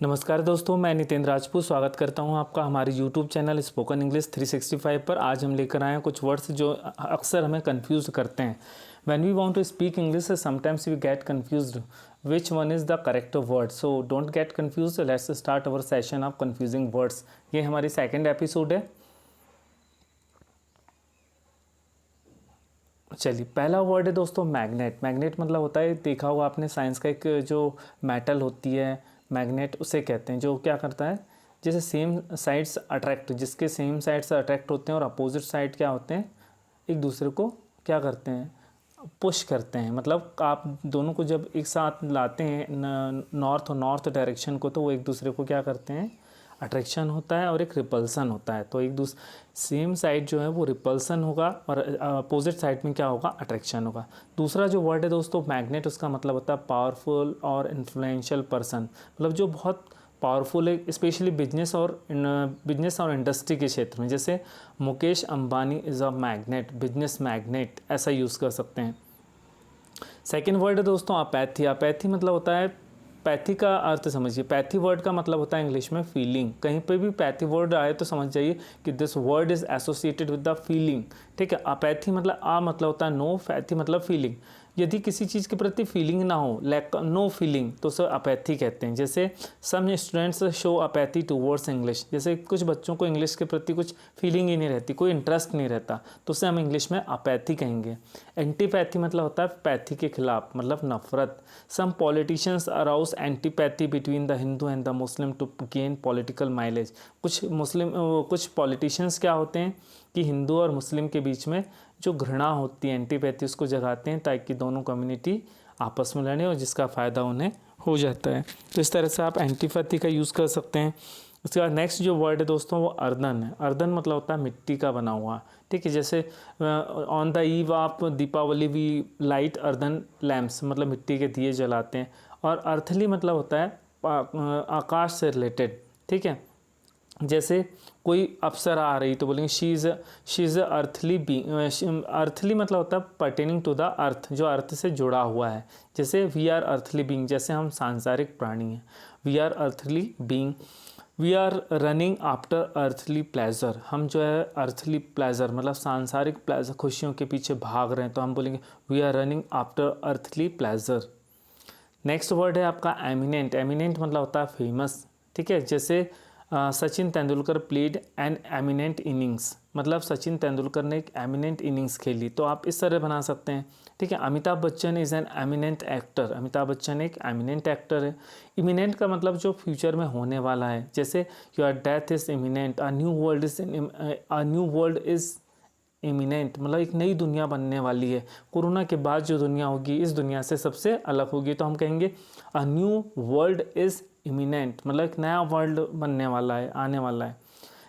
नमस्कार दोस्तों, मैं नितेंद्र राजपूत स्वागत करता हूं आपका हमारे YouTube चैनल स्पोकन इंग्लिश 365 पर। आज हम लेकर आए हैं कुछ वर्ड्स जो अक्सर हमें कंफ्यूज करते हैं। When we want to speak English sometimes we get confused which one is the correct word. So don't get confuse, let's start our session of confusing words. ये हमारी सेकेंड एपिसोड है। चलिए, पहला वर्ड है दोस्तों magnet. Magnet मतलब होता है, देखा होगा आपने साइंस का, एक जो मेटल होती है मैग्नेट उसे कहते हैं, जो क्या करता है जैसे सेम साइड्स अट्रैक्ट, जिसके सेम साइड्स अट्रैक्ट होते हैं और अपोजिट साइड क्या होते हैं एक दूसरे को क्या करते हैं पुश करते हैं। मतलब आप दोनों को जब एक साथ लाते हैं नॉर्थ और नॉर्थ डायरेक्शन को, तो वो एक दूसरे को क्या करते हैं अट्रैक्शन होता है और एक रिपल्सन होता है। तो एक दूसरे सेम साइड जो है वो रिपल्सन होगा और अपोजिट साइड में क्या होगा अट्रैक्शन होगा। दूसरा जो वर्ड है दोस्तों मैग्नेट, उसका मतलब होता है पावरफुल और इन्फ्लुएंशियल पर्सन। मतलब जो बहुत पावरफुल है, स्पेशली बिजनेस और इंडस्ट्री के क्षेत्र में। जैसे Mukesh Ambani is a magnet, business magnet, ऐसा यूज़ कर सकते हैं। सेकेंड वर्ड है दोस्तों अपैथी। अपैथी मतलब होता है, पैथी का अर्थ समझिए। पैथी वर्ड का मतलब होता है इंग्लिश में फीलिंग। कहीं पे भी पैथी वर्ड आए तो समझ जाइए कि this word is associated with the feeling. ठीक है, अपैथी मतलब मतलब होता है नो, पैथी मतलब फीलिंग। यदि किसी चीज़ के प्रति फीलिंग ना हो, लैक नो फीलिंग, तो उसे अपैथी कहते हैं। जैसे some students show apathy towards English, जैसे कुछ बच्चों को इंग्लिश के प्रति कुछ फीलिंग ही नहीं रहती, कोई इंटरेस्ट नहीं रहता, तो उसे हम इंग्लिश में अपैथी कहेंगे। एंटीपैथी मतलब होता है पैथी के खिलाफ, मतलब नफरत। Some politicians arouse antipathy between the Hindu and the Muslim to gain political mileage. कुछ पॉलिटिशियंस क्या होते हैं कि हिंदू और मुस्लिम के बीच में जो घृणा होती है, एंटीपैथी, उसको जगाते हैं ताकि दोनों कम्युनिटी आपस में लड़े और जिसका फ़ायदा उन्हें हो जाता है। तो इस तरह से आप एंटीपैथी का यूज़ कर सकते हैं। उसके बाद नेक्स्ट जो वर्ड है दोस्तों वो अर्दन है। अर्दन मतलब होता है मिट्टी का बना हुआ। ठीक है, जैसे on the eve of Deepawali we light earthen lamps, मतलब मिट्टी के दिए जलाते हैं। और अर्थली मतलब होता है आकाश से रिलेटेड। ठीक है, जैसे कोई अप्सरा आ रही तो बोलेंगे she is earthly being. Earthly मतलब होता है पर्टेनिंग टू द अर्थ, जो अर्थ से जुड़ा हुआ है। जैसे वी आर अर्थली बीइंग, जैसे हम सांसारिक प्राणी हैं, we are earthly being. We are running after earthly pleasure, हम जो है अर्थली प्लेजर मतलब सांसारिक प्लेजर, खुशियों के पीछे भाग रहे हैं, तो हम बोलेंगे we are running after earthly pleasure. Next word है आपका एमिनेंट। एमिनेंट मतलब होता है फेमस। ठीक है, जैसे Sachin Tendulkar played an eminent innings, मतलब सचिन तेंदुलकर ने एक एमिनेंट इनिंग्स खेली, तो आप इस तरह बना सकते हैं। ठीक है, Amitabh Bachchan is an eminent actor, Amitabh Bachchan एक एमिनेंट एक्टर है। इमिनेंट का मतलब जो फ्यूचर में होने वाला है, जैसे your death is imminent, a new world is imminent, मतलब एक नई दुनिया बनने वाली है। कोरोना के बाद जो दुनिया होगी इस दुनिया से सबसे अलग होगी, तो हम कहेंगे a new world is imminent, मतलब एक नया वर्ल्ड बनने वाला है, आने वाला है।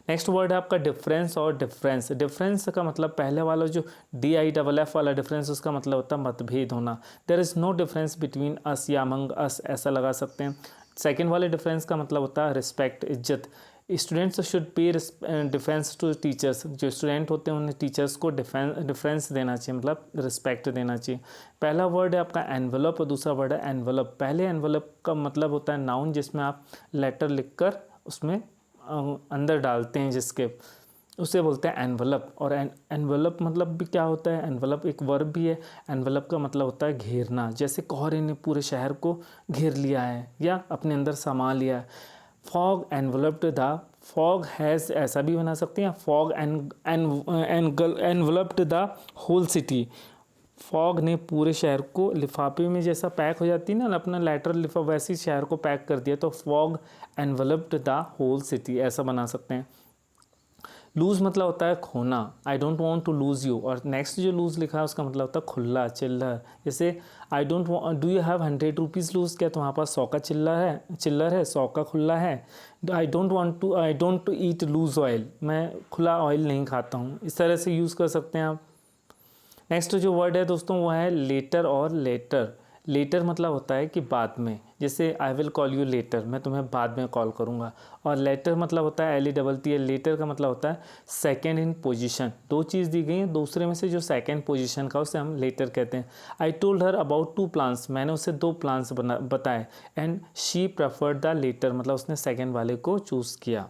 नेक्स्ट वर्ड है आपका डिफरेंस और डिफरेंस। डिफरेंस का मतलब पहले वाला जो DIFF वाला डिफरेंस, उसका मतलब होता है मतभेद होना। There is no difference between us या अमंग अस, ऐसा लगा सकते हैं। सेकेंड वाले डिफरेंस का मतलब होता है रिस्पेक्ट, इज्जत। Students should pay difference to teachers, जो स्टूडेंट होते हैं उन्हें टीचर्स को डिफरेंस देना चाहिए, मतलब रिस्पेक्ट देना चाहिए। पहला वर्ड है आपका एनवलप और दूसरा वर्ड है एनवलप। पहले एनवलप का मतलब होता है नाउन, जिसमें आप लेटर लिखकर उसमें अंदर डालते हैं, जिसके उसे बोलते हैं एनवलप। और एनवलप मतलब भी क्या होता है, एनवलप एक वर्ब भी है। एनवलप का मतलब होता है घेरना, जैसे कोहरे ने पूरे शहर को घेर लिया है या अपने अंदर समा लिया है। Fog enveloped the, fog has ऐसा भी बना सकते हैं, fog enveloped the whole city. Fog ने पूरे शहर को लिफाफे में जैसा पैक हो जाती है ना अपना लेटर लिफाफा, वैसे ही शहर को पैक कर दिया, तो fog enveloped the whole city, ऐसा बना सकते हैं। लूज़ मतलब होता है खोना, I don't want to lose you. और नेक्स्ट जो लूज़ लिखा है उसका मतलब होता है खुला, चिल्लर। जैसे I don't want, do you have 100 rupees loose, क्या तुम्हारे पास 100 का चिल्लर है, 100 का खुला है। I don't to eat loose oil, मैं खुला ऑयल नहीं खाता हूँ, इस तरह से यूज़ कर सकते हैं आप। नेक्स्ट जो वर्ड है दोस्तों वो है लेटर और लेटर। लेटर मतलब होता है कि बाद में, जैसे I will call you later, मैं तुम्हें बाद में कॉल करूँगा। और लेटर मतलब होता है LETT, लेटर का मतलब होता है सेकेंड इन पोजीशन। दो चीज़ दी गई हैं, दूसरे में से जो सेकेंड पोजीशन का उसे हम लेटर कहते हैं। I told her about 2 plans, मैंने उसे 2 प्लान्स बताए। And she preferred the latter, मतलब उसने सेकेंड वाले को चूज़ किया।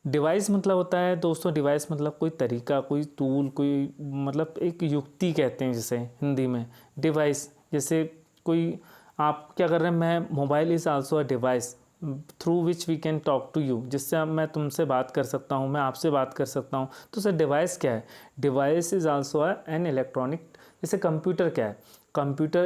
डिवाइस मतलब होता है दोस्तों, डिवाइस मतलब कोई तरीका, कोई टूल, कोई मतलब एक युक्ति कहते हैं जिसे हिंदी में डिवाइस। जैसे कोई आप क्या कर रहे हैं, मैं mobile is also a device through which we can talk to you, जिससे अब मैं तुमसे बात कर सकता हूँ, मैं आपसे बात कर सकता हूँ। तो सर डिवाइस क्या है? Device is also an electronic. जैसे कंप्यूटर क्या है? Computer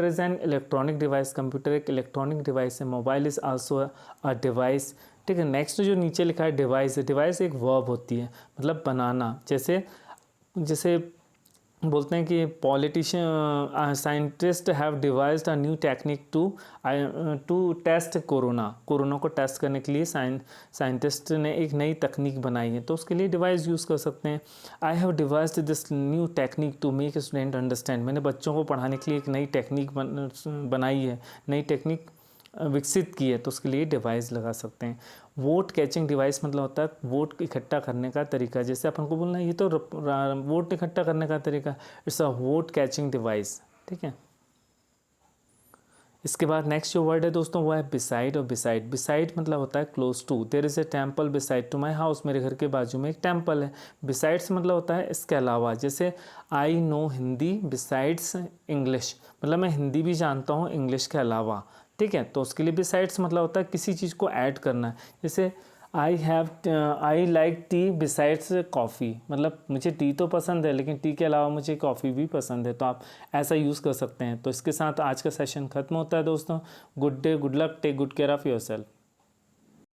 is an electronic device, computer एक इलेक्ट्रॉनिक डिवाइस है। Mobile is also a device. ठीक है, नेक्स्ट जो नीचे लिखा है डिवाइस है, डिवाइस एक वर्ब होती है, मतलब बनाना। जैसे जैसे बोलते हैं कि politician scientist have devised a new technique to test corona को टेस्ट करने के लिए साइंटिस्ट ने एक नई तकनीक बनाई है, तो उसके लिए डिवाइस यूज़ कर सकते हैं। I have devised this new technique to make student understand, मैंने बच्चों को पढ़ाने के लिए एक नई टेक्निक बनाई है, नई टेक्निक विकसित की है, तो उसके लिए डिवाइस लगा सकते हैं। वोट कैचिंग डिवाइस मतलब होता है वोट इकट्ठा करने का तरीका। जैसे अपन को बोलना है ये तो वोट इकट्ठा करने का तरीका, it's a vote catching device. ठीक है, इसके बाद नेक्स्ट जो वर्ड है दोस्तों वो है बिसाइड। और बिसाइड मतलब होता है close to. There is a temple beside to my house, मेरे घर के बाजू में एक टेम्पल है। बिसाइड्स मतलब होता है इसके अलावा। जैसे I know Hindi besides English, मतलब मैं हिंदी भी जानता हूँ इंग्लिश के अलावा। ठीक है, तो उसके लिए बिसाइड्स मतलब होता है किसी चीज़ को ऐड करना है। जैसे I like T besides coffee, मतलब मुझे टी तो पसंद है लेकिन टी के अलावा मुझे कॉफ़ी भी पसंद है, तो आप ऐसा यूज़ कर सकते हैं। तो इसके साथ आज का सेशन खत्म होता है दोस्तों। Good day, good luck, take good care of yourself.